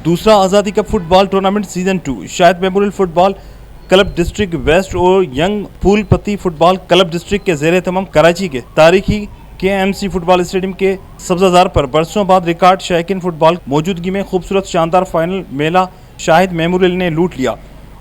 दूसरा Azadi cup football tournament season 2 Shahid memorial football club district west और young Phoolpati football club district के ज़ेरे तमाम कराची के तारीखी KMC फुटबॉल स्टेडियम के सब्जाजार पर बरसों बाद रिकॉर्ड शायकीन फुटबॉल मौजूदगी में खूबसूरत शानदार फाइनल मेला शाहिद मेमोरियल ने लूट लिया।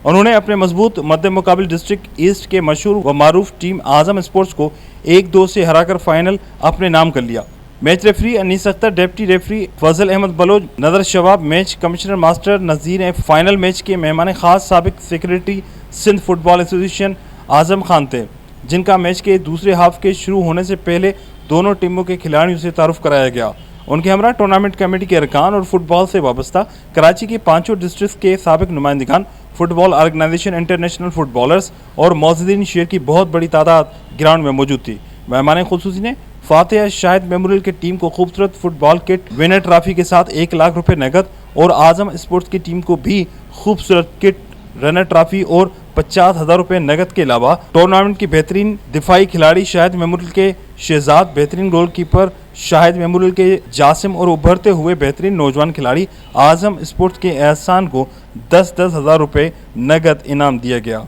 उन्होंने अपने मजबूत मद्दे मुकाबिल डिस्ट्रिक्ट ईस्ट के मशहूर व मारूफ टीम आजम स्पोर्ट्स को 1-2 से हराकर फाइनल अपने नाम कर लिया। Match referee Anees Akhtar, deputy referee Fazal Ahmed Baloch, Nadar Shawab, match commissioner master Nazir final match के मेहमान खास साबिक secretary Sindh football association Azam Khan थे, जिनका मैच के दूसरे हाफ के शुरू होने से पहले दोनों टीमों के खिलाड़ियों से तारुफ कराया गया। उनके हमरा टूर्नामेंट कमेटी के अरकान और फुटबॉल से वाबस्ता कराची के 5 डिस्ट्रिक्ट के साबिक नुमाइंदगान, फुटबॉल ऑर्गेनाइजेशन, इंटरनेशनल फुटबॉलर्स और मौजूदीन शेयर की बहुत बड़ी तादाद ग्राउंड में मौजूद थी। मेहमान खुसूसी ने फातिहा शाहिद मेमोरियल की टीम को खूबसूरत फुटबॉल किट, विनर ट्रॉफी के साथ 1 लाख रुपए नकद और आजम स्पोर्ट्स की टीम को भी खूबसूरत किट, रनर ट्रॉफी और 50,000 रुपए नकद के अलावा टूर्नामेंट की बेहतरीन दिफाई खिलाड़ी शाहिद मेमोरियल के शहजाद, बेहतरीन गोलकीपर शाहिद मेमोरियल के जासिम और उभरते हुए बेहतरीन नौजवान खिलाड़ी आजम स्पोर्ट्स के एहसान को 10,000 रुपए नकद इनाम दिया गया।